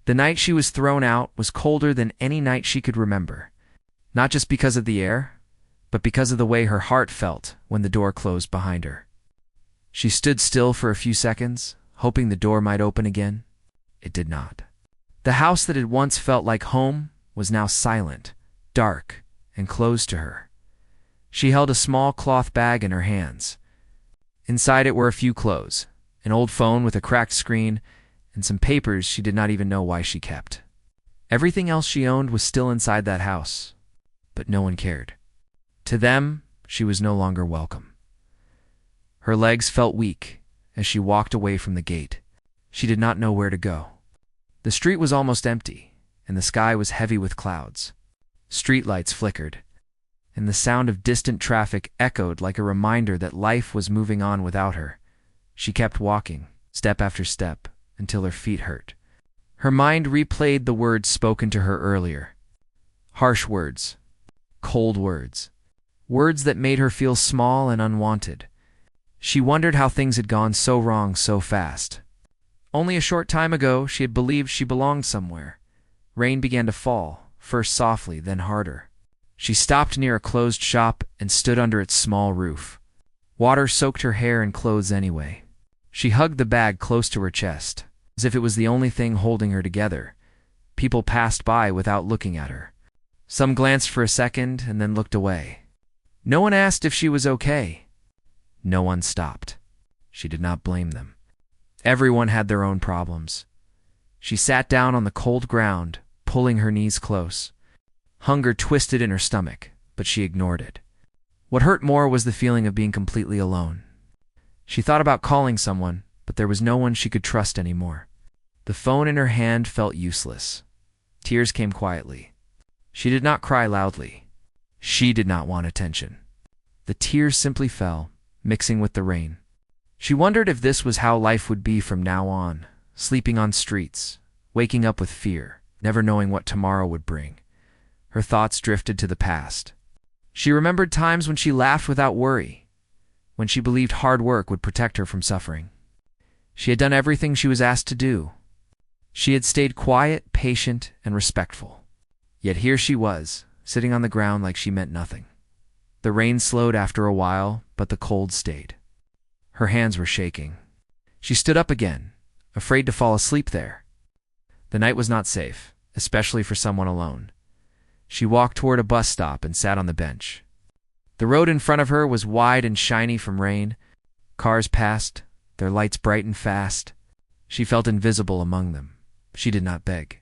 The night she was thrown out was colder than any night she could remember, not just because of the air, but because of the way her heart felt when the door closed behind her. She stood still for a few seconds, hoping the door might open again. It did not. The house that had once felt like home was now silent, dark, and closed to her. She held a small cloth bag in her hands. Inside it were a few clothes, an old phone with a cracked screen, and some papers she did not even know why she kept. Everything else she owned was still inside that house, but no one cared. To them, she was no longer welcome. Her legs felt weak as she walked away from the gate. She did not know where to go. The street was almost empty, and the sky was heavy with clouds. Streetlights flickered, and the sound of distant traffic echoed like a reminder that life was moving on without her. She kept walking, step after step, until her feet hurt. Her mind replayed the words spoken to her earlier. Harsh words, cold words, words that made her feel small and unwanted. She wondered how things had gone so wrong so fast. Only a short time ago, she had believed she belonged somewhere. Rain began to fall, first softly, then harder. She stopped near a closed shop and stood under its small roof. Water soaked her hair and clothes anyway. She hugged the bag close to her chest, as if it was the only thing holding her together. People passed by without looking at her. Some glanced for a second and then looked away. No one asked if she was okay. No one stopped. She did not blame them. Everyone had their own problems. She sat down on the cold ground, pulling her knees close. Hunger twisted in her stomach, but she ignored it. What hurt more was the feeling of being completely alone. She thought about calling someone, but there was no one she could trust anymore. The phone in her hand felt useless. Tears came quietly. She did not cry loudly. She did not want attention. The tears simply fell, mixing with the rain. She wondered if this was how life would be from now on, sleeping on streets, waking up with fear, never knowing what tomorrow would bring. Her thoughts drifted to the past. She remembered times when she laughed without worry, when she believed hard work would protect her from suffering. She had done everything she was asked to do. She had stayed quiet, patient, and respectful. Yet here she was, sitting on the ground like she meant nothing. The rain slowed after a while, but the cold stayed. Her hands were shaking. She stood up again, afraid to fall asleep there. The night was not safe, especially for someone alone. She walked toward a bus stop and sat on the bench. The road in front of her was wide and shiny from rain. Cars passed, their lights bright and fast. She felt invisible among them. She did not beg.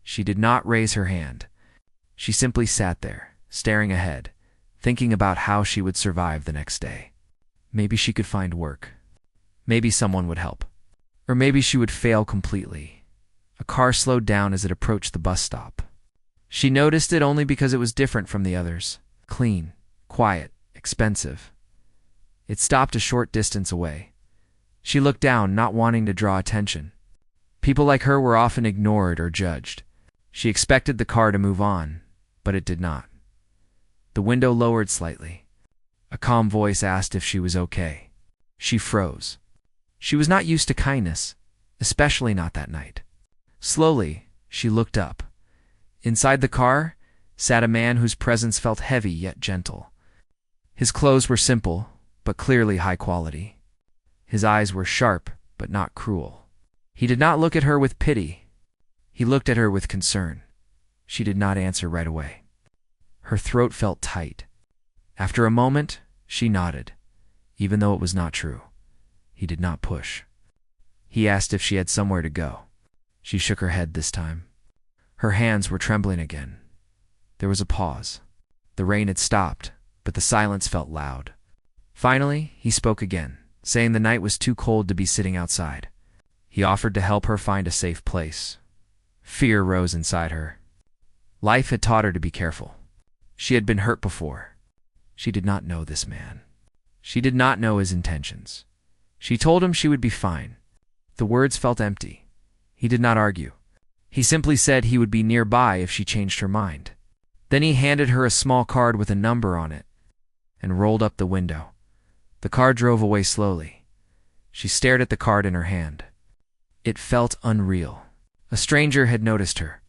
She did not raise her hand. She simply sat there, staring ahead, thinking about how she would survive the next day. Maybe she could find work. Maybe someone would help. Or maybe she would fail completely. A car slowed down as it approached the bus stop. She noticed it only because it was different from the others. Clean, quiet, expensive. It stopped a short distance away. She looked down, not wanting to draw attention. People like her were often ignored or judged. She expected the car to move on, but it did not. The window lowered slightly. A calm voice asked if she was okay. She froze. She was not used to kindness, especially not that night. Slowly, she looked up. Inside the car sat a man whose presence felt heavy yet gentle. His clothes were simple, but clearly high quality. His eyes were sharp, but not cruel. He did not look at her with pity. He looked at her with concern. She did not answer right away. Her throat felt tight. After a moment, she nodded, even though it was not true. He did not push. He asked if she had somewhere to go. She shook her head this time. Her hands were trembling again. There was a pause. The rain had stopped, but the silence felt loud. Finally, he spoke again, saying the night was too cold to be sitting outside. He offered to help her find a safe place. Fear rose inside her. Life had taught her to be careful. She had been hurt before. She did not know this man. She did not know his intentions. She told him she would be fine. The words felt empty. He did not argue. He simply said he would be nearby if she changed her mind. Then he handed her a small card with a number on it and rolled up the window. The car drove away slowly. She stared at the card in her hand. It felt unreal. A stranger had noticed her.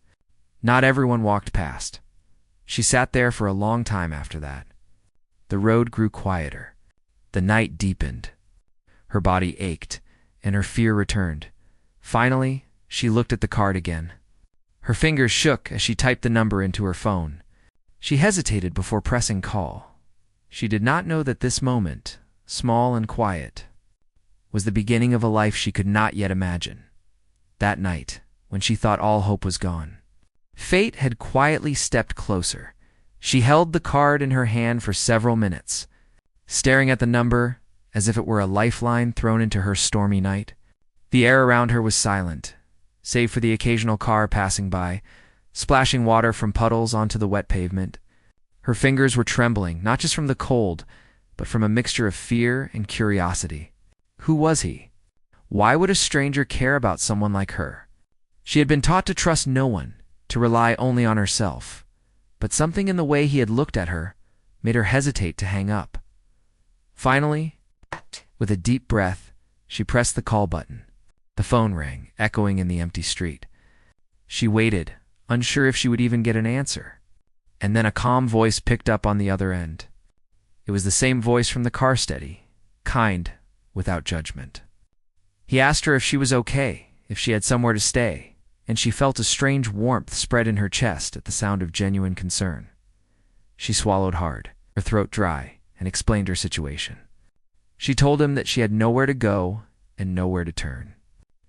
Not everyone walked past. She sat there for a long time after that. The road grew quieter. The night deepened. Her body ached, and her fear returned. Finally, she looked at the card again. Her fingers shook as she typed the number into her phone. She hesitated before pressing call. She did not know that this moment, small and quiet, was the beginning of a life she could not yet imagine. That night, when she thought all hope was gone, fate had quietly stepped closer. She held the card in her hand for several minutes, staring at the number as if it were a lifeline thrown into her stormy night. The air around her was silent, save for the occasional car passing by, splashing water from puddles onto the wet pavement. Her fingers were trembling, not just from the cold, but from a mixture of fear and curiosity. Who was he? Why would a stranger care about someone like her? She had been taught to trust no one, to rely only on herself. But something in the way he had looked at her made her hesitate to hang up. Finally, with a deep breath, she pressed the call button. The phone rang, echoing in the empty street. She waited, unsure if she would even get an answer. And then a calm voice picked up on the other end. It was the same voice from the car steady, kind, without judgment. He asked her if she was okay, if she had somewhere to stay, and she felt a strange warmth spread in her chest at the sound of genuine concern. She swallowed hard, her throat dry, and explained her situation. She told him that she had nowhere to go and nowhere to turn.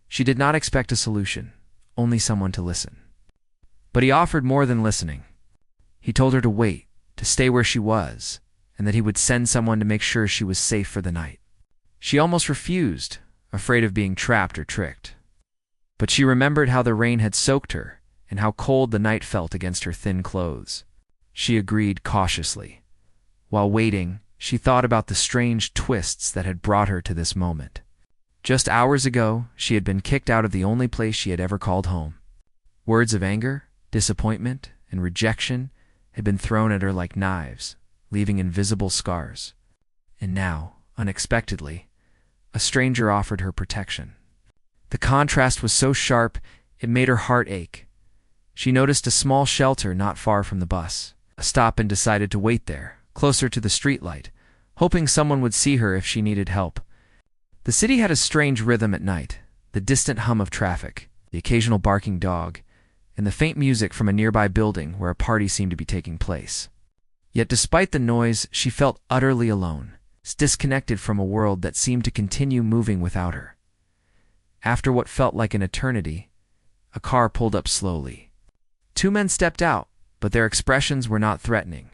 She did not expect a solution, only someone to listen. But he offered more than listening. He told her to wait, to stay where she was, and that he would send someone to make sure she was safe for the night. She almost refused, afraid of being trapped or tricked. But she remembered how the rain had soaked her and how cold the night felt against her thin clothes. She agreed cautiously. While waiting, she thought about the strange twists that had brought her to this moment. Just hours ago, she had been kicked out of the only place she had ever called home. Words of anger, disappointment, and rejection had been thrown at her like knives, leaving invisible scars. And now, unexpectedly, a stranger offered her protection. The contrast was so sharp, it made her heart ache. She noticed a small shelter not far from the bus, a stop, and decided to wait there, closer to the streetlight, hoping someone would see her if she needed help. The city had a strange rhythm at night, the distant hum of traffic, the occasional barking dog, and the faint music from a nearby building where a party seemed to be taking place. Yet despite the noise, she felt utterly alone, disconnected from a world that seemed to continue moving without her. After what felt like an eternity, a car pulled up slowly. Two men stepped out, but their expressions were not threatening.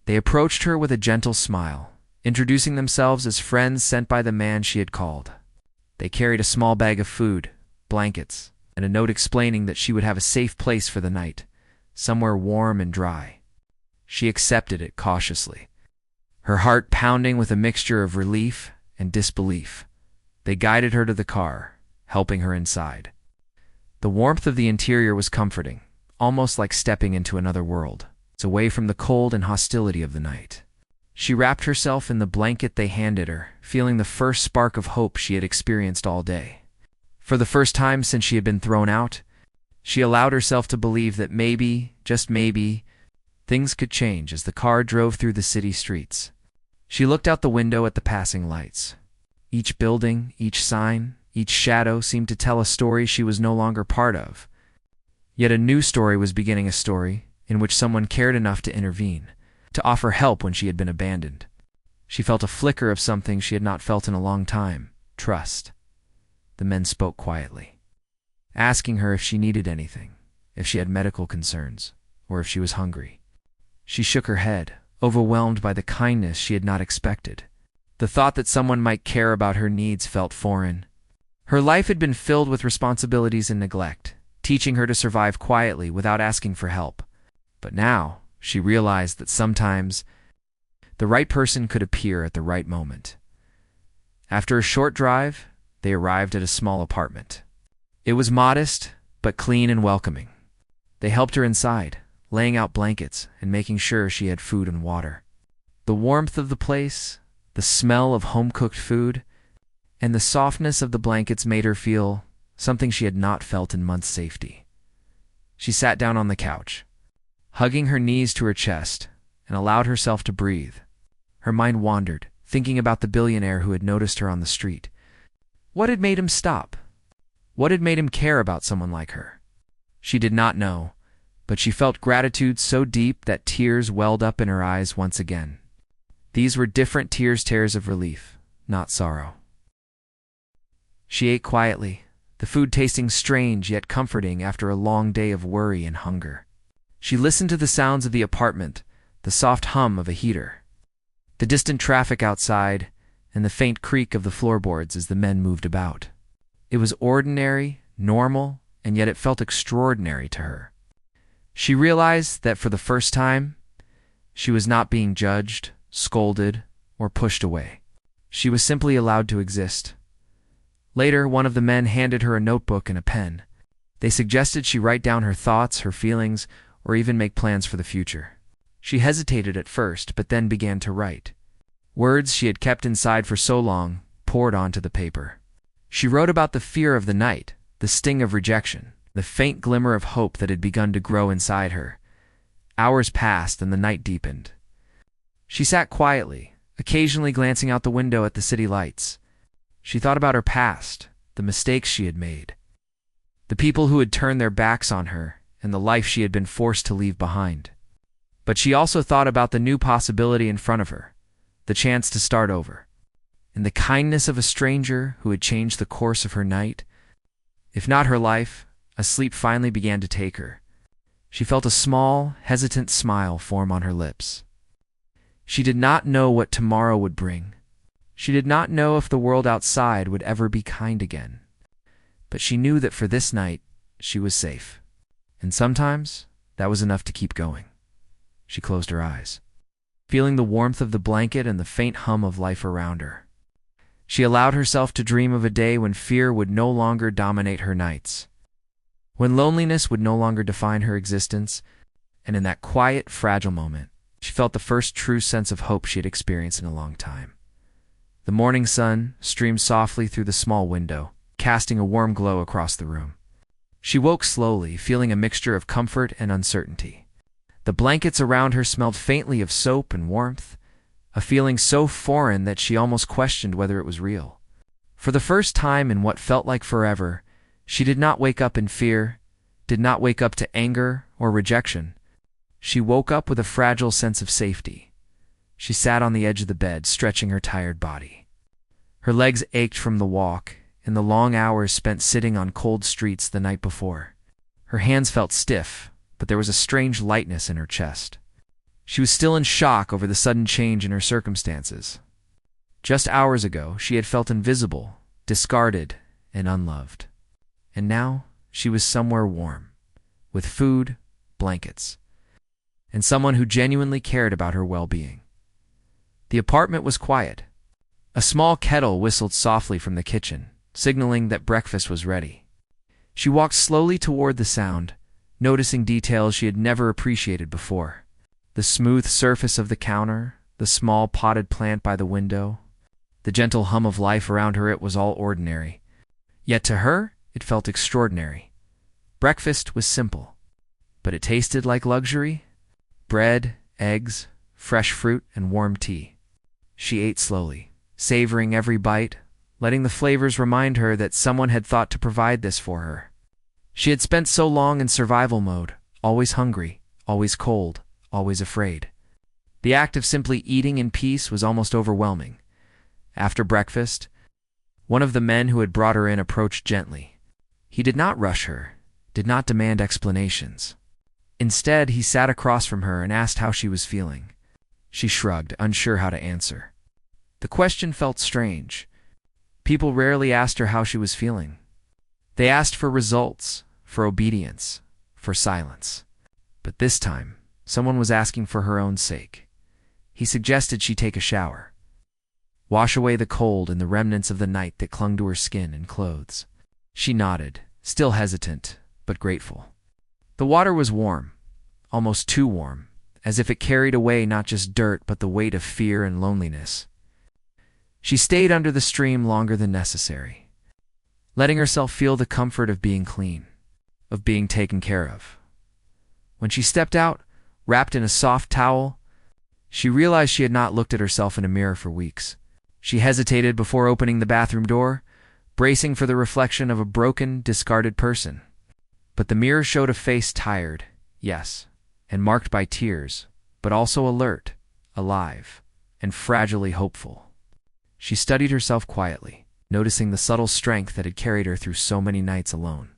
They approached her with a gentle smile, introducing themselves as friends sent by the man she had called. They carried a small bag of food, blankets, and a note explaining that she would have a safe place for the night, somewhere warm and dry. She accepted it cautiously, her heart pounding with a mixture of relief and disbelief. They guided her to the car, helping her inside. The warmth of the interior was comforting, almost like stepping into another world, away from the cold and hostility of the night. She wrapped herself in the blanket they handed her, feeling the first spark of hope she had experienced all day. For the first time since she had been thrown out, she allowed herself to believe that maybe, just maybe, things could change as the car drove through the city streets. She looked out the window at the passing lights. Each building, each sign, each shadow seemed to tell a story she was no longer part of. Yet a new story was beginning, a story in which someone cared enough to intervene, to offer help when she had been abandoned. She felt a flicker of something she had not felt in a long time: trust. The men spoke quietly, asking her if she needed anything, if she had medical concerns, or if she was hungry. She shook her head, overwhelmed by the kindness she had not expected. The thought that someone might care about her needs felt foreign. Her life had been filled with responsibilities and neglect, teaching her to survive quietly without asking for help. But now, she realized that sometimes the right person could appear at the right moment. After a short drive, they arrived at a small apartment. It was modest, but clean and welcoming. They helped her inside, laying out blankets and making sure she had food and water. The warmth of the place, the smell of home-cooked food, and the softness of the blankets made her feel something she had not felt in months' safety. She sat down on the couch, hugging her knees to her chest, and allowed herself to breathe. Her mind wandered, thinking about the billionaire who had noticed her on the street. What had made him stop? What had made him care about someone like her? She did not know, but she felt gratitude so deep that tears welled up in her eyes once again. These were different tears of relief, not sorrow. She ate quietly, the food tasting strange yet comforting after a long day of worry and hunger. She listened to the sounds of the apartment, the soft hum of a heater, the distant traffic outside, and the faint creak of the floorboards as the men moved about. It was ordinary, normal, and yet it felt extraordinary to her. She realized that for the first time, she was not being judged, scolded, or pushed away. She was simply allowed to exist. Later, one of the men handed her a notebook and a pen. They suggested she write down her thoughts, her feelings, or even make plans for the future. She hesitated at first, but then began to write. Words she had kept inside for so long poured onto the paper. She wrote about the fear of the night, the sting of rejection, the faint glimmer of hope that had begun to grow inside her. Hours passed and the night deepened. She sat quietly, occasionally glancing out the window at the city lights. She thought about her past, the mistakes she had made, the people who had turned their backs on her, and the life she had been forced to leave behind. But she also thought about the new possibility in front of her, the chance to start over, and the kindness of a stranger who had changed the course of her night. If not her life, a sleep finally began to take her. She felt a small, hesitant smile form on her lips. She did not know what tomorrow would bring. She did not know if the world outside would ever be kind again. But she knew that for this night, she was safe. And sometimes, that was enough to keep going. She closed her eyes, feeling the warmth of the blanket and the faint hum of life around her. She allowed herself to dream of a day when fear would no longer dominate her nights, when loneliness would no longer define her existence, and in that quiet, fragile moment, she felt the first true sense of hope she had experienced in a long time. The morning sun streamed softly through the small window, casting a warm glow across the room. She woke slowly, feeling a mixture of comfort and uncertainty. The blankets around her smelled faintly of soap and warmth, a feeling so foreign that she almost questioned whether it was real. For the first time in what felt like forever, she did not wake up in fear, did not wake up to anger or rejection. She woke up with a fragile sense of safety. She sat on the edge of the bed, stretching her tired body. Her legs ached from the walk and the long hours spent sitting on cold streets the night before. Her hands felt stiff, but there was a strange lightness in her chest. She was still in shock over the sudden change in her circumstances. Just hours ago, she had felt invisible, discarded, and unloved. And now, she was somewhere warm, with food, blankets, and someone who genuinely cared about her well-being. The apartment was quiet. A small kettle whistled softly from the kitchen, signaling that breakfast was ready. She walked slowly toward the sound, noticing details she had never appreciated before. The smooth surface of the counter, the small potted plant by the window, the gentle hum of life around her. It was all ordinary. Yet to her, it felt extraordinary. Breakfast was simple, but it tasted like luxury. Bread, eggs, fresh fruit, and warm tea. She ate slowly, savoring every bite, letting the flavors remind her that someone had thought to provide this for her. She had spent so long in survival mode, always hungry, always cold, always afraid. The act of simply eating in peace was almost overwhelming. After breakfast, one of the men who had brought her in approached gently. He did not rush her, did not demand explanations. Instead, he sat across from her and asked how she was feeling. She shrugged, unsure how to answer. The question felt strange. People rarely asked her how she was feeling. They asked for results, for obedience, for silence. But this time, someone was asking for her own sake. He suggested she take a shower, wash away the cold and the remnants of the night that clung to her skin and clothes. She nodded, still hesitant, but grateful. The water was warm, almost too warm, as if it carried away not just dirt but the weight of fear and loneliness. She stayed under the stream longer than necessary. letting herself feel the comfort of being clean, of being taken care of. When she stepped out, wrapped in a soft towel, she realized she had not looked at herself in a mirror for weeks. She hesitated before opening the bathroom door, bracing for the reflection of a broken, discarded person. But the mirror showed a face tired, yes, and marked by tears, but also alert, alive, and fragilely hopeful. She studied herself quietly, noticing the subtle strength that had carried her through so many nights alone.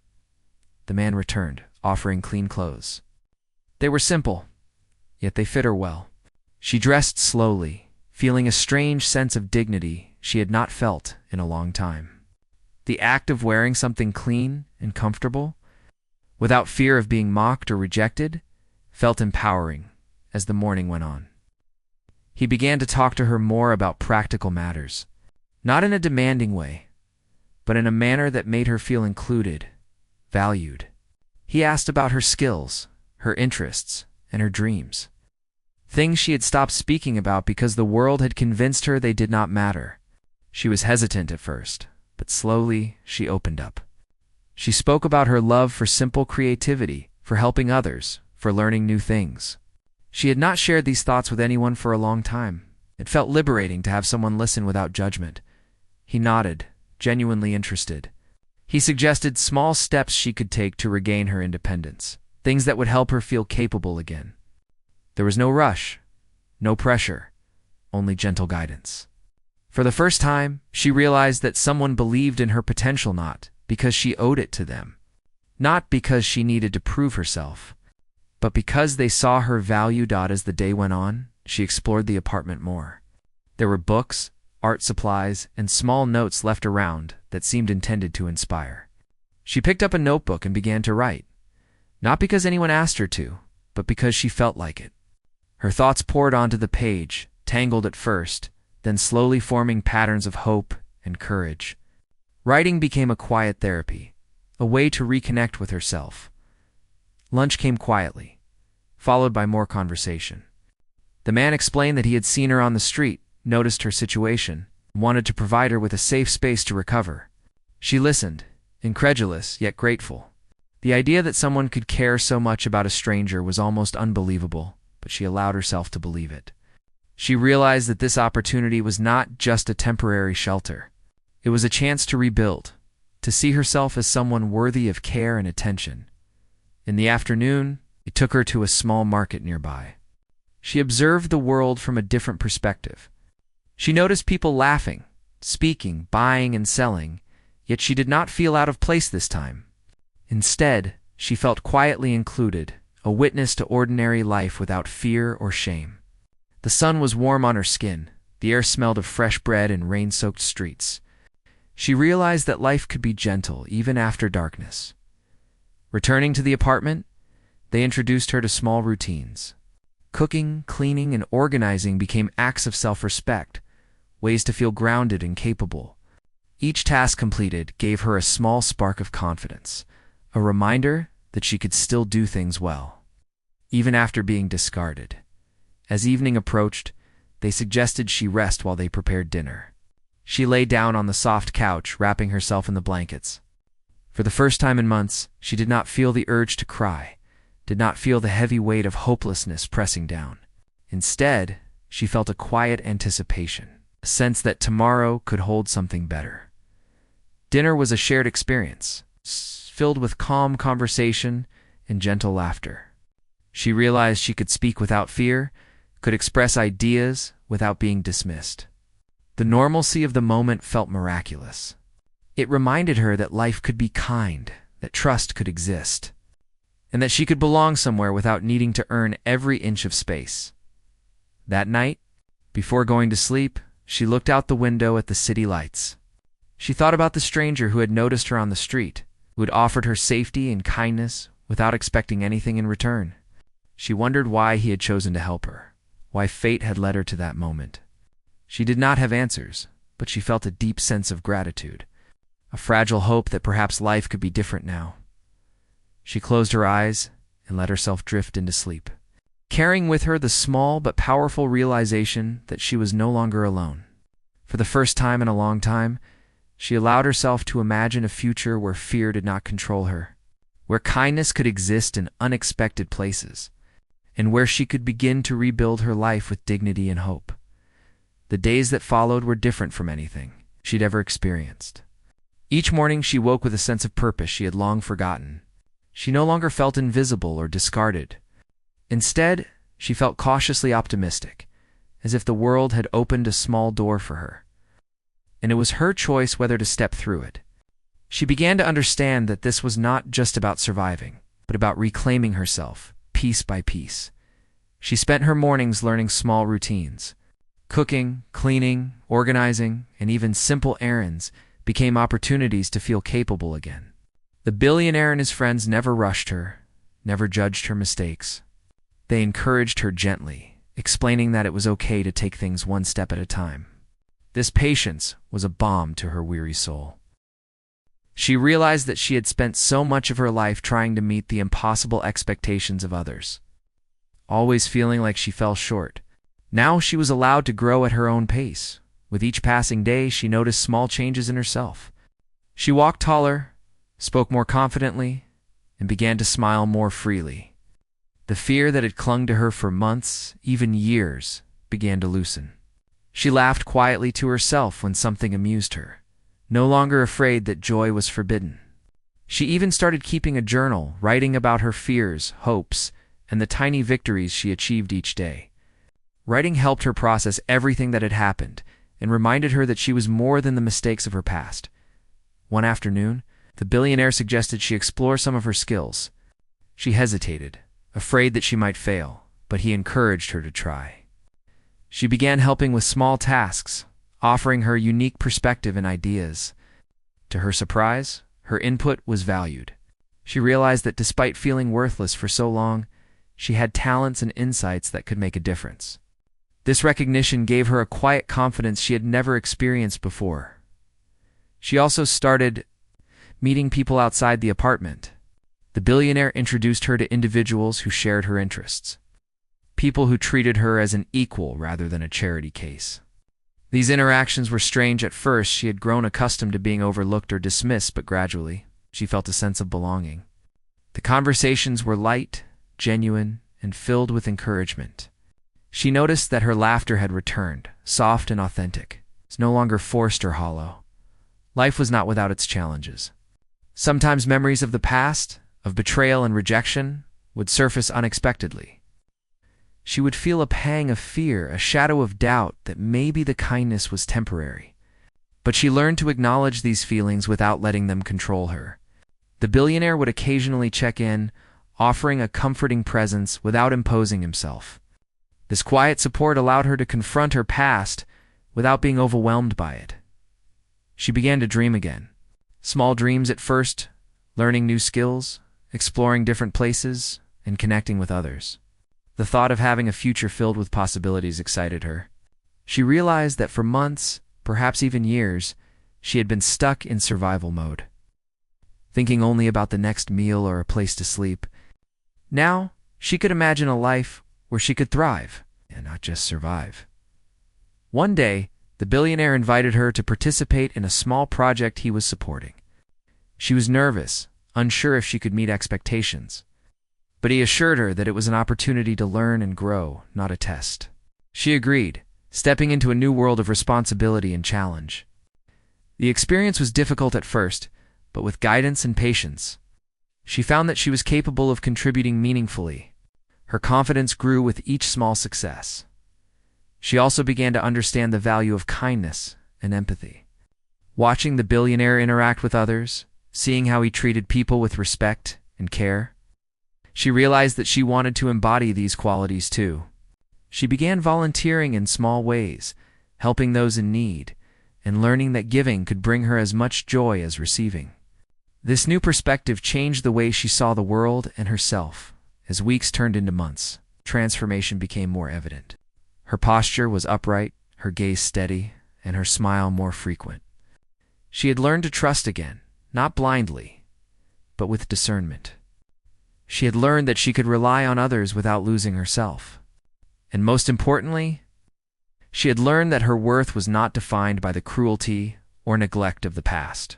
The man returned, offering clean clothes. They were simple, yet they fit her well. She dressed slowly, feeling a strange sense of dignity she had not felt in a long time. The act of wearing something clean and comfortable, without fear of being mocked or rejected, felt empowering as the morning went on. He began to talk to her more about practical matters, not in a demanding way, but in a manner that made her feel included, valued. He asked about her skills, her interests, and her dreams. Things she had stopped speaking about because the world had convinced her they did not matter. She was hesitant at first, but slowly she opened up. She spoke about her love for simple creativity, for helping others, for learning new things. She had not shared these thoughts with anyone for a long time. It felt liberating to have someone listen without judgment. He nodded, genuinely interested. He suggested small steps she could take to regain her independence, things that would help her feel capable again. There was no rush, no pressure, only gentle guidance. For the first time, she realized that someone believed in her potential, not because she owed it to them, not because she needed to prove herself, but because they saw her value. As the day went on, she explored the apartment more. There were books, art supplies, and small notes left around that seemed intended to inspire. She picked up a notebook and began to write, not because anyone asked her to, but because she felt like it. Her thoughts poured onto the page, tangled at first, then slowly forming patterns of hope and courage. Writing became a quiet therapy, a way to reconnect with herself. Lunch came quietly, followed by more conversation. The man explained that he had seen her on the street, noticed her situation, and wanted to provide her with a safe space to recover. She listened, incredulous yet grateful. The idea that someone could care so much about a stranger was almost unbelievable, but she allowed herself to believe it. She realized that this opportunity was not just a temporary shelter. It was a chance to rebuild, to see herself as someone worthy of care and attention. In the afternoon, he took her to a small market nearby. She observed the world from a different perspective. She noticed people laughing, speaking, buying, and selling, yet she did not feel out of place this time. Instead, she felt quietly included, a witness to ordinary life without fear or shame. The sun was warm on her skin, the air smelled of fresh bread and rain-soaked streets. She realized that life could be gentle even after darkness. Returning to the apartment, they introduced her to small routines. Cooking, cleaning, and organizing became acts of self-respect, ways to feel grounded and capable. Each task completed gave her a small spark of confidence, a reminder that she could still do things well, even after being discarded. As evening approached, they suggested she rest while they prepared dinner. She lay down on the soft couch, wrapping herself in the blankets. For the first time in months, she did not feel the urge to cry, did not feel the heavy weight of hopelessness pressing down. Instead, she felt a quiet anticipation, a sense that tomorrow could hold something better. Dinner was a shared experience, filled with calm conversation and gentle laughter. She realized she could speak without fear, could express ideas without being dismissed. The normalcy of the moment felt miraculous. It reminded her that life could be kind, that trust could exist, and that she could belong somewhere without needing to earn every inch of space. That night, before going to sleep, she looked out the window at the city lights. She thought about the stranger who had noticed her on the street, who had offered her safety and kindness without expecting anything in return. She wondered why he had chosen to help her, why fate had led her to that moment. She did not have answers, but she felt a deep sense of gratitude, a fragile hope that perhaps life could be different now. She closed her eyes and let herself drift into sleep, carrying with her the small but powerful realization that she was no longer alone. For the first time in a long time, She allowed herself to imagine a future where fear did not control her, where kindness could exist in unexpected places, and where she could begin to rebuild her life with dignity and hope. The days that followed were different from anything she'd ever experienced. Each morning she woke with a sense of purpose she had long forgotten. She no longer felt invisible or discarded. Instead, she felt cautiously optimistic, as if the world had opened a small door for her, and it was her choice whether to step through it. She began to understand that this was not just about surviving, but about reclaiming herself, piece by piece. She spent her mornings learning small routines. Cooking, cleaning, organizing, and even simple errands became opportunities to feel capable again. The billionaire and his friends never rushed her, never judged her mistakes. They encouraged her gently, explaining that it was okay to take things one step at a time. This patience was a balm to her weary soul. She realized that she had spent so much of her life trying to meet the impossible expectations of others, always feeling like she fell short. Now she was allowed to grow at her own pace. With each passing day, she noticed small changes in herself. She walked taller, spoke more confidently, and began to smile more freely. The fear that had clung to her for months, even years, began to loosen. She laughed quietly to herself when something amused her, no longer afraid that joy was forbidden. She even started keeping a journal, writing about her fears, hopes, and the tiny victories she achieved each day. Writing helped her process everything that had happened and reminded her that she was more than the mistakes of her past. One afternoon, the billionaire suggested she explore some of her skills. She hesitated, afraid that she might fail, but he encouraged her to try. She began helping with small tasks, offering her unique perspective and ideas. To her surprise, her input was valued. She realized that despite feeling worthless for so long, she had talents and insights that could make a difference. This recognition gave her a quiet confidence she had never experienced before. She also started meeting people outside the apartment. The billionaire introduced her to individuals who shared her interests, people who treated her as an equal rather than a charity case. These interactions were strange at first. She had grown accustomed to being overlooked or dismissed, but gradually, she felt a sense of belonging. The conversations were light, genuine, and filled with encouragement. She noticed that her laughter had returned, soft and authentic. It was no longer forced or hollow. Life was not without its challenges. Sometimes memories of the past, of betrayal and rejection, would surface unexpectedly. She would feel a pang of fear, a shadow of doubt that maybe the kindness was temporary. But she learned to acknowledge these feelings without letting them control her. The billionaire would occasionally check in, offering a comforting presence without imposing himself. This quiet support allowed her to confront her past without being overwhelmed by it. She began to dream again. Small dreams at first, learning new skills, exploring different places, and connecting with others. The thought of having a future filled with possibilities excited her. She realized that for months, perhaps even years, she had been stuck in survival mode, thinking only about the next meal or a place to sleep. Now, she could imagine a life where she could thrive, and not just survive. One day, the billionaire invited her to participate in a small project he was supporting. She was nervous, unsure if she could meet expectations, but he assured her that it was an opportunity to learn and grow, not a test. She agreed, stepping into a new world of responsibility and challenge. The experience was difficult at first, but with guidance and patience, she found that she was capable of contributing meaningfully. Her confidence grew with each small success. She also began to understand the value of kindness and empathy. Watching the billionaire interact with others, seeing how he treated people with respect and care, she realized that she wanted to embody these qualities too. She began volunteering in small ways, helping those in need, and learning that giving could bring her as much joy as receiving. This new perspective changed the way she saw the world and herself. As weeks turned into months, transformation became more evident. Her posture was upright, her gaze steady, and her smile more frequent. She had learned to trust again, not blindly, but with discernment. She had learned that she could rely on others without losing herself. And most importantly, she had learned that her worth was not defined by the cruelty or neglect of the past,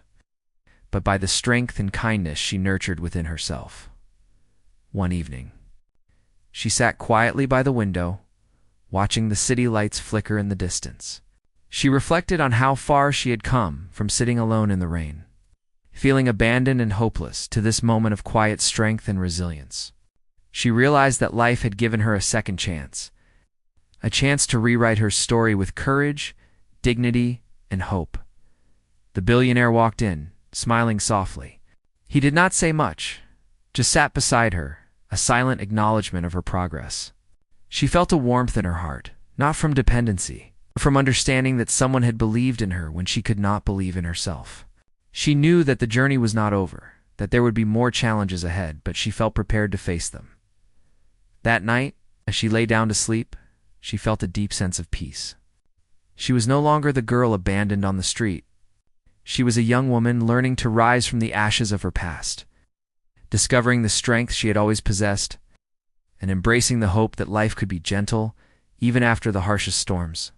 but by the strength and kindness she nurtured within herself. One evening, she sat quietly by the window, watching the city lights flicker in the distance. She reflected on how far she had come from sitting alone in the rain, feeling abandoned and hopeless, to this moment of quiet strength and resilience. She realized that life had given her a second chance, a chance to rewrite her story with courage, dignity, and hope. The billionaire walked in, smiling softly. He did not say much, just sat beside her, a silent acknowledgement of her progress. She felt a warmth in her heart, not from dependency, but from understanding that someone had believed in her when she could not believe in herself. She knew that the journey was not over, that there would be more challenges ahead, but she felt prepared to face them. That night, as she lay down to sleep, she felt a deep sense of peace. She was no longer the girl abandoned on the street. She was a young woman learning to rise from the ashes of her past, discovering the strength she had always possessed, and embracing the hope that life could be gentle, even after the harshest storms.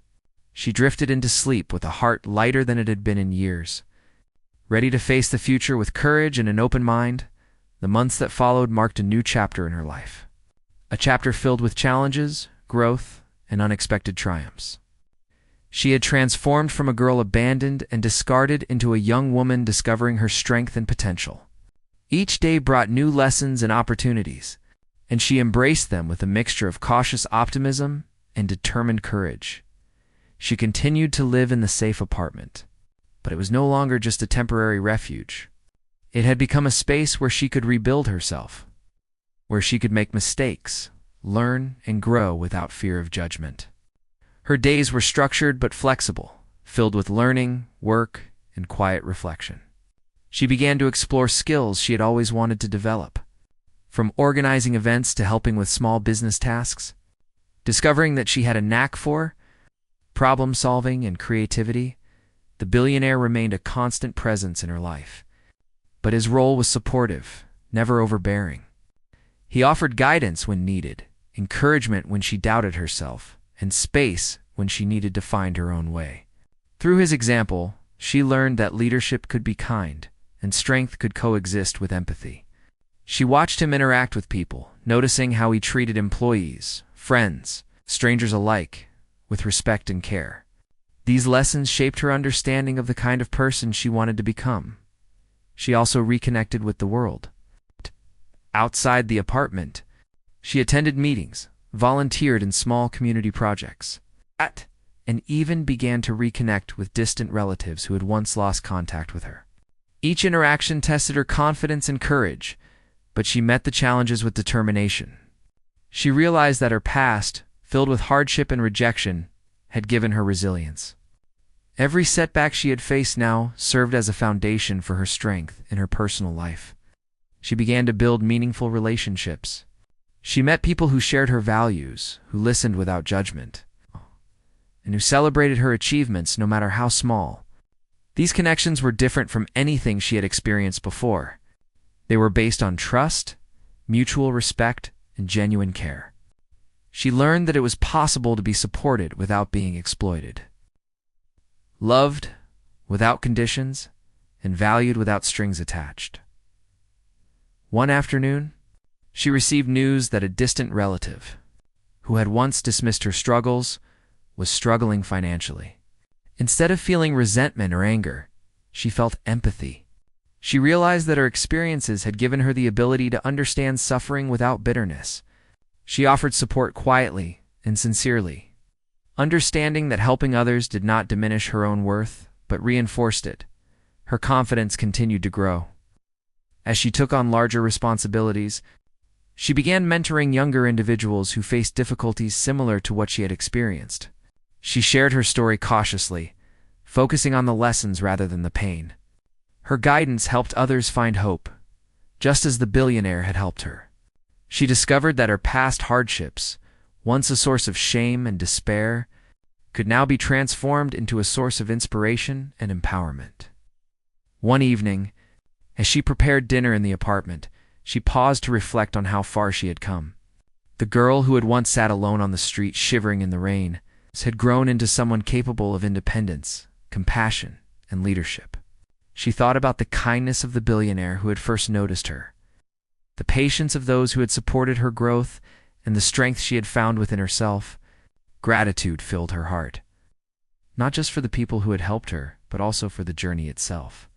She drifted into sleep with a heart lighter than it had been in years. Ready to face the future with courage and an open mind, the months that followed marked a new chapter in her life. A chapter filled with challenges, growth, and unexpected triumphs. She had transformed from a girl abandoned and discarded into a young woman discovering her strength and potential. Each day brought new lessons and opportunities, and she embraced them with a mixture of cautious optimism and determined courage. She continued to live in the safe apartment, but it was no longer just a temporary refuge. It had become a space where she could rebuild herself, where she could make mistakes, learn, and grow without fear of judgment. Her days were structured but flexible, filled with learning, work, and quiet reflection. She began to explore skills she had always wanted to develop, from organizing events to helping with small business tasks. Discovering that she had a knack for problem-solving and creativity, the billionaire remained a constant presence in her life. But his role was supportive, never overbearing. He offered guidance when needed, encouragement when she doubted herself, and space when she needed to find her own way. Through his example, she learned that leadership could be kind, and strength could coexist with empathy. She watched him interact with people, noticing how he treated employees, friends, strangers alike, with respect and care. These lessons shaped her understanding of the kind of person she wanted to become. She also reconnected with the world. Outside the apartment, she attended meetings, volunteered in small community projects, and even began to reconnect with distant relatives who had once lost contact with her. Each interaction tested her confidence and courage, but she met the challenges with determination. She realized that her past, filled with hardship and rejection, had given her resilience. Every setback she had faced now served as a foundation for her strength in her personal life. She began to build meaningful relationships. She met people who shared her values, who listened without judgment, and who celebrated her achievements no matter how small. These connections were different from anything she had experienced before. They were based on trust, mutual respect, and genuine care. She learned that it was possible to be supported without being exploited, loved without conditions, and valued without strings attached. One afternoon, she received news that a distant relative, who had once dismissed her struggles, was struggling financially. Instead of feeling resentment or anger, she felt empathy. She realized that her experiences had given her the ability to understand suffering without bitterness. She offered support quietly and sincerely, understanding that helping others did not diminish her own worth, but reinforced it. Her confidence continued to grow. As she took on larger responsibilities, she began mentoring younger individuals who faced difficulties similar to what she had experienced. She shared her story cautiously, focusing on the lessons rather than the pain. Her guidance helped others find hope, just as the billionaire had helped her. She discovered that her past hardships, once a source of shame and despair, could now be transformed into a source of inspiration and empowerment. One evening, as she prepared dinner in the apartment, she paused to reflect on how far she had come. The girl who had once sat alone on the street shivering in the rain had grown into someone capable of independence, compassion, and leadership. She thought about the kindness of the billionaire who had first noticed her, the patience of those who had supported her growth, and the strength she had found within herself. Gratitude filled her heart, not just for the people who had helped her, but also for the journey itself.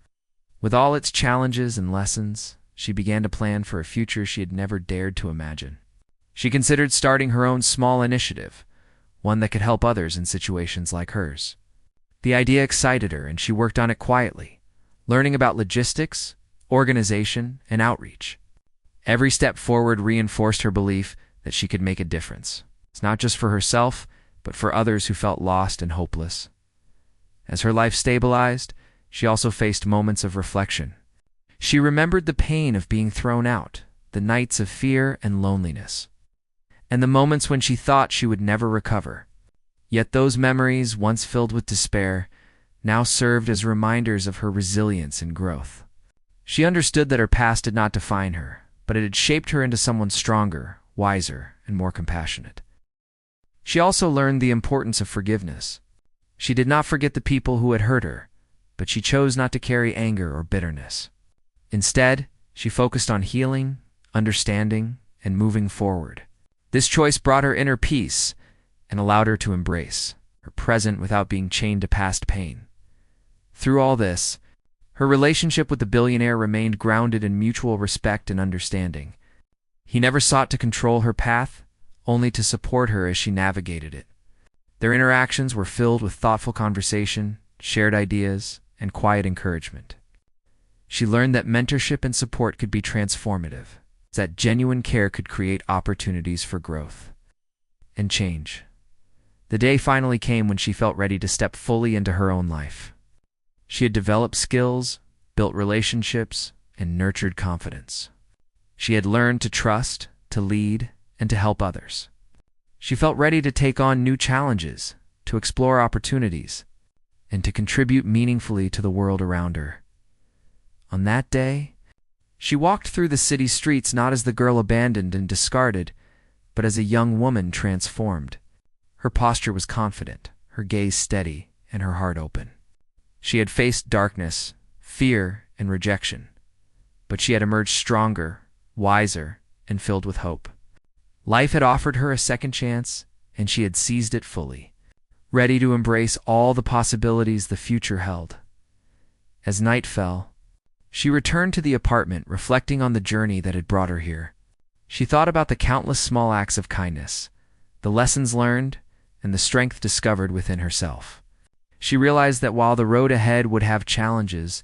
With all its challenges and lessons, she began to plan for a future she had never dared to imagine. She considered starting her own small initiative, one that could help others in situations like hers. The idea excited her, and she worked on it quietly, learning about logistics, organization, and outreach. Every step forward reinforced her belief that she could make a difference. It's not just for herself, but for others who felt lost and hopeless. As her life stabilized, she also faced moments of reflection. She remembered the pain of being thrown out, the nights of fear and loneliness, and the moments when she thought she would never recover. Yet those memories, once filled with despair, now served as reminders of her resilience and growth. She understood that her past did not define her, but it had shaped her into someone stronger, wiser, and more compassionate. She also learned the importance of forgiveness. She did not forget the people who had hurt her, but she chose not to carry anger or bitterness. Instead, she focused on healing, understanding, and moving forward. This choice brought her inner peace and allowed her to embrace her present without being chained to past pain. Through all this, her relationship with the billionaire remained grounded in mutual respect and understanding. He never sought to control her path, only to support her as she navigated it. Their interactions were filled with thoughtful conversation, shared ideas, and quiet encouragement. She learned that mentorship and support could be transformative, that genuine care could create opportunities for growth and change. The day finally came when she felt ready to step fully into her own life. She had developed skills, built relationships, and nurtured confidence. She had learned to trust, to lead, and to help others. She felt ready to take on new challenges, to explore opportunities, and to contribute meaningfully to the world around her. On that day, she walked through the city streets not as the girl abandoned and discarded, but as a young woman transformed. Her posture was confident, her gaze steady, and her heart open. She had faced darkness, fear, and rejection, but she had emerged stronger, wiser, and filled with hope. Life had offered her a second chance, and she had seized it fully, ready to embrace all the possibilities the future held. As night fell, she returned to the apartment, reflecting on the journey that had brought her here. She thought about the countless small acts of kindness, the lessons learned, and the strength discovered within herself. She realized that while the road ahead would have challenges,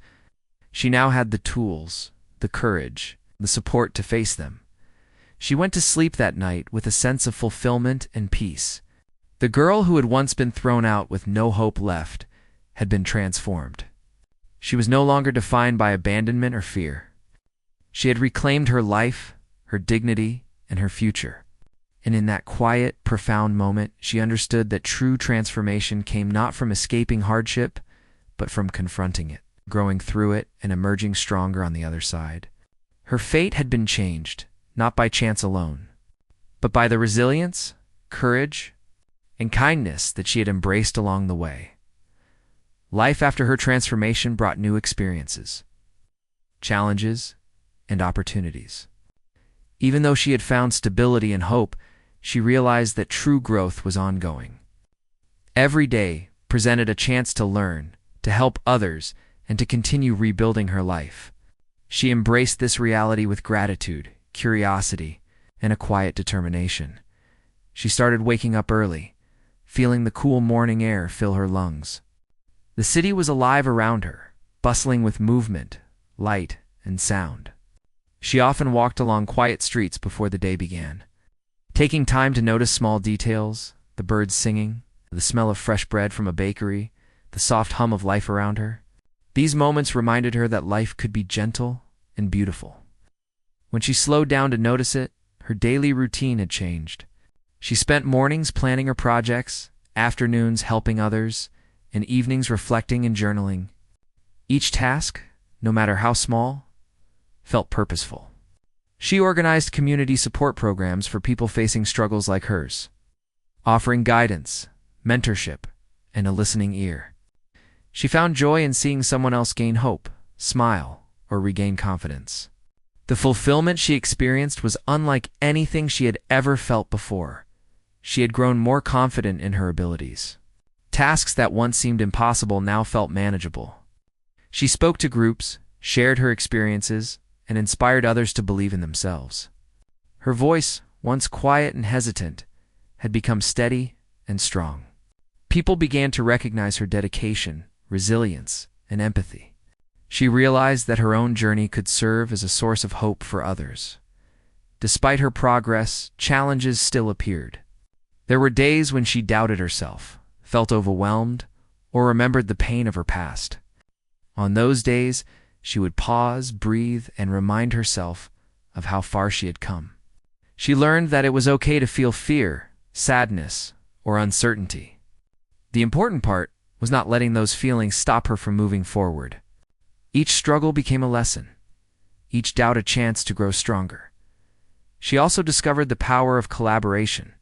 she now had the tools, the courage, the support to face them. She went to sleep that night with a sense of fulfillment and peace. The girl who had once been thrown out with no hope left had been transformed. She was no longer defined by abandonment or fear. She had reclaimed her life, her dignity, and her future. And in that quiet, profound moment, she understood that true transformation came not from escaping hardship, but from confronting it, growing through it, and emerging stronger on the other side. Her fate had been changed, not by chance alone, but by the resilience, courage, and kindness that she had embraced along the way. Life after her transformation brought new experiences, challenges, and opportunities. Even though she had found stability and hope, she realized that true growth was ongoing. Every day presented a chance to learn, to help others, and to continue rebuilding her life. She embraced this reality with gratitude, curiosity, and a quiet determination. She started waking up early, feeling the cool morning air fill her lungs. The city was alive around her, bustling with movement, light, and sound. She often walked along quiet streets before the day began, taking time to notice small details, the birds singing, the smell of fresh bread from a bakery, the soft hum of life around her. These moments reminded her that life could be gentle and beautiful. When she slowed down to notice it, her daily routine had changed. She spent mornings planning her projects, afternoons helping others, and evenings reflecting and journaling. Each task, no matter how small, felt purposeful. She organized community support programs for people facing struggles like hers, offering guidance, mentorship, and a listening ear. She found joy in seeing someone else gain hope, smile, or regain confidence. The fulfillment she experienced was unlike anything she had ever felt before. She had grown more confident in her abilities. Tasks that once seemed impossible now felt manageable. She spoke to groups, shared her experiences, and inspired others to believe in themselves. Her voice, once quiet and hesitant, had become steady and strong. People began to recognize her dedication, resilience, and empathy. She realized that her own journey could serve as a source of hope for others. Despite her progress, challenges still appeared. There were days when she doubted herself, felt overwhelmed, or remembered the pain of her past. On those days, she would pause, breathe, and remind herself of how far she had come. She learned that it was okay to feel fear, sadness, or uncertainty. The important part was not letting those feelings stop her from moving forward. Each struggle became a lesson, each doubt a chance to grow stronger. She also discovered the power of collaboration.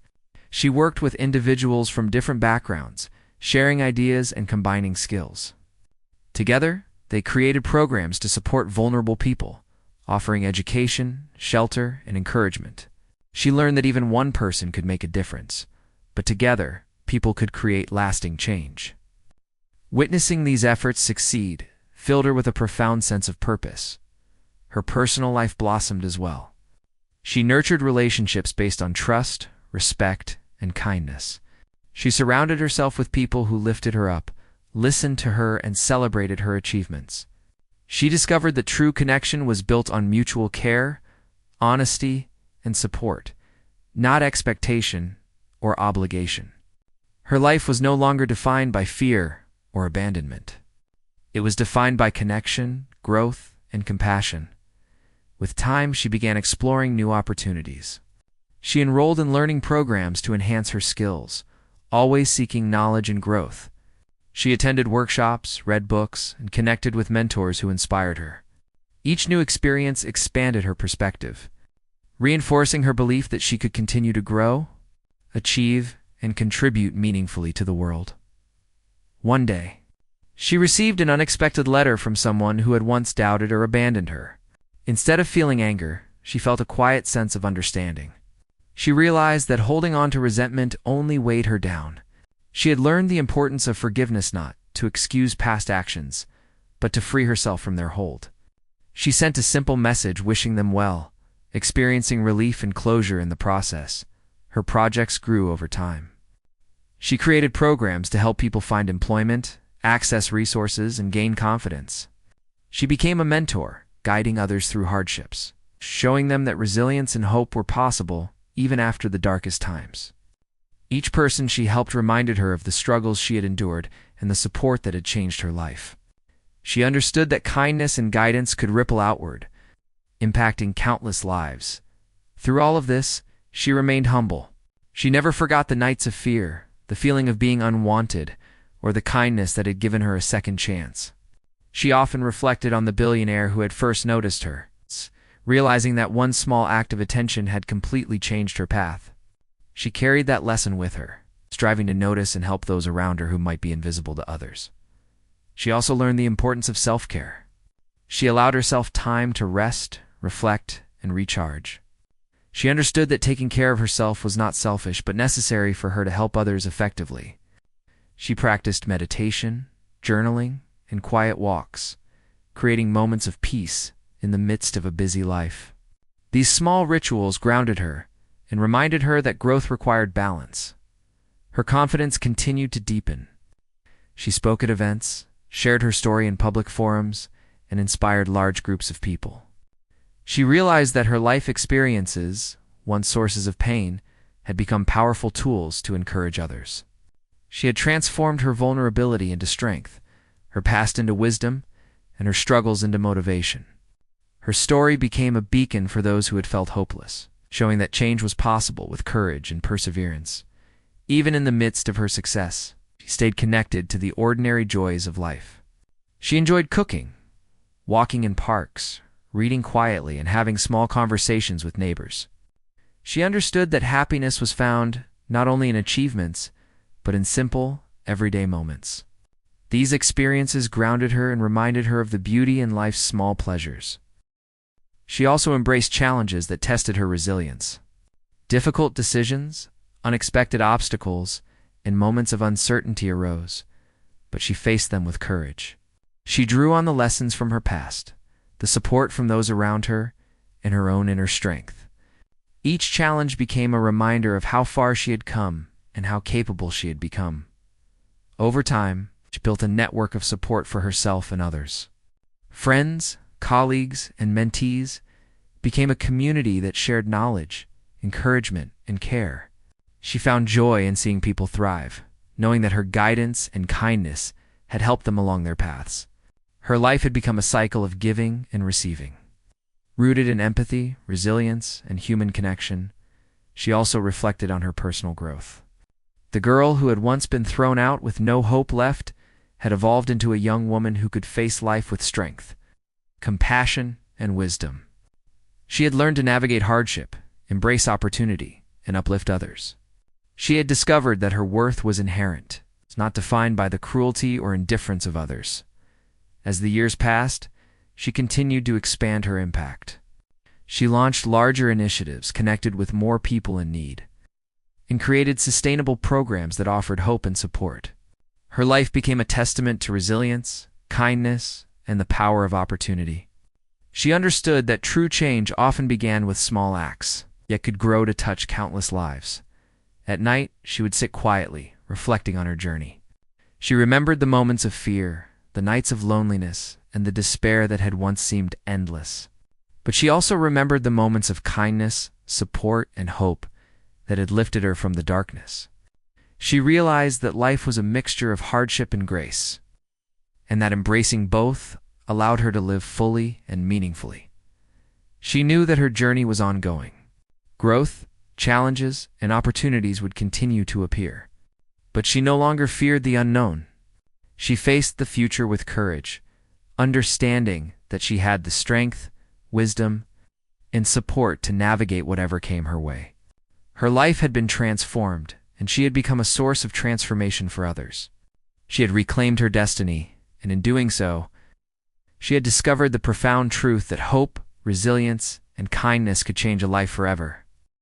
She worked with individuals from different backgrounds, sharing ideas and combining skills. Together, they created programs to support vulnerable people, offering education, shelter, and encouragement. She learned that even one person could make a difference, but together, people could create lasting change. Witnessing these efforts succeed filled her with a profound sense of purpose. Her personal life blossomed as well. She nurtured relationships based on trust, respect, and kindness. She surrounded herself with people who lifted her up, listened to her, and celebrated her achievements. She discovered that true connection was built on mutual care, honesty, and support, not expectation or obligation. Her life was no longer defined by fear or abandonment. It was defined by connection, growth, and compassion. With time, she began exploring new opportunities. She enrolled in learning programs to enhance her skills, always seeking knowledge and growth. She attended workshops, read books, and connected with mentors who inspired her. Each new experience expanded her perspective, reinforcing her belief that she could continue to grow, achieve, and contribute meaningfully to the world. One day, she received an unexpected letter from someone who had once doubted or abandoned her. Instead of feeling anger, she felt a quiet sense of understanding. She realized that holding on to resentment only weighed her down. She had learned the importance of forgiveness, not to excuse past actions, but to free herself from their hold. She sent a simple message wishing them well, experiencing relief and closure in the process. Her projects grew over time. She created programs to help people find employment, access resources, and gain confidence. She became a mentor, guiding others through hardships, showing them that resilience and hope were possible even after the darkest times. Each person she helped reminded her of the struggles she had endured and the support that had changed her life. She understood that kindness and guidance could ripple outward, impacting countless lives. Through all of this, she remained humble. She never forgot the nights of fear, the feeling of being unwanted, or the kindness that had given her a second chance. She often reflected on the billionaire who had first noticed her, realizing that one small act of attention had completely changed her path. She carried that lesson with her, striving to notice and help those around her who might be invisible to others. She also learned the importance of self-care. She allowed herself time to rest, reflect, and recharge. She understood that taking care of herself was not selfish but necessary for her to help others effectively. She practiced meditation, journaling, and quiet walks, creating moments of peace in the midst of a busy life. These small rituals grounded her and reminded her that growth required balance. Her confidence continued to deepen. She spoke at events, shared her story in public forums, and inspired large groups of people. She realized that her life experiences, once sources of pain, had become powerful tools to encourage others. She had transformed her vulnerability into strength, her past into wisdom, and her struggles into motivation. Her story became a beacon for those who had felt hopeless, showing that change was possible with courage and perseverance. Even in the midst of her success, she stayed connected to the ordinary joys of life. She enjoyed cooking, walking in parks, reading quietly, and having small conversations with neighbors. She understood that happiness was found not only in achievements, but in simple, everyday moments. These experiences grounded her and reminded her of the beauty in life's small pleasures. She also embraced challenges that tested her resilience. Difficult decisions, unexpected obstacles, and moments of uncertainty arose, but she faced them with courage. She drew on the lessons from her past, the support from those around her, and her own inner strength. Each challenge became a reminder of how far she had come and how capable she had become. Over time, she built a network of support for herself and others. Friends, colleagues, and mentees became a community that shared knowledge, encouragement, and care. She found joy in seeing people thrive, knowing that her guidance and kindness had helped them along their paths. Her life had become a cycle of giving and receiving. Rooted in empathy, resilience, and human connection, she also reflected on her personal growth. The girl who had once been thrown out with no hope left had evolved into a young woman who could face life with strength, compassion, and wisdom. She had learned to navigate hardship, embrace opportunity, and uplift others. She had discovered that her worth was inherent, not defined by the cruelty or indifference of others. As the years passed, she continued to expand her impact. She launched larger initiatives, connected with more people in need, and created sustainable programs that offered hope and support. Her life became a testament to resilience, kindness, and the power of opportunity. She understood that true change often began with small acts, yet could grow to touch countless lives. At night, she would sit quietly, reflecting on her journey. She remembered the moments of fear, the nights of loneliness, and the despair that had once seemed endless. But she also remembered the moments of kindness, support, and hope that had lifted her from the darkness. She realized that life was a mixture of hardship and grace, and that embracing both allowed her to live fully and meaningfully. She knew that her journey was ongoing. Growth, challenges, and opportunities would continue to appear. But she no longer feared the unknown. She faced the future with courage, understanding that she had the strength, wisdom, and support to navigate whatever came her way. Her life had been transformed, and she had become a source of transformation for others. She had reclaimed her destiny, and in doing so, she had discovered the profound truth that hope, resilience, and kindness could change a life forever.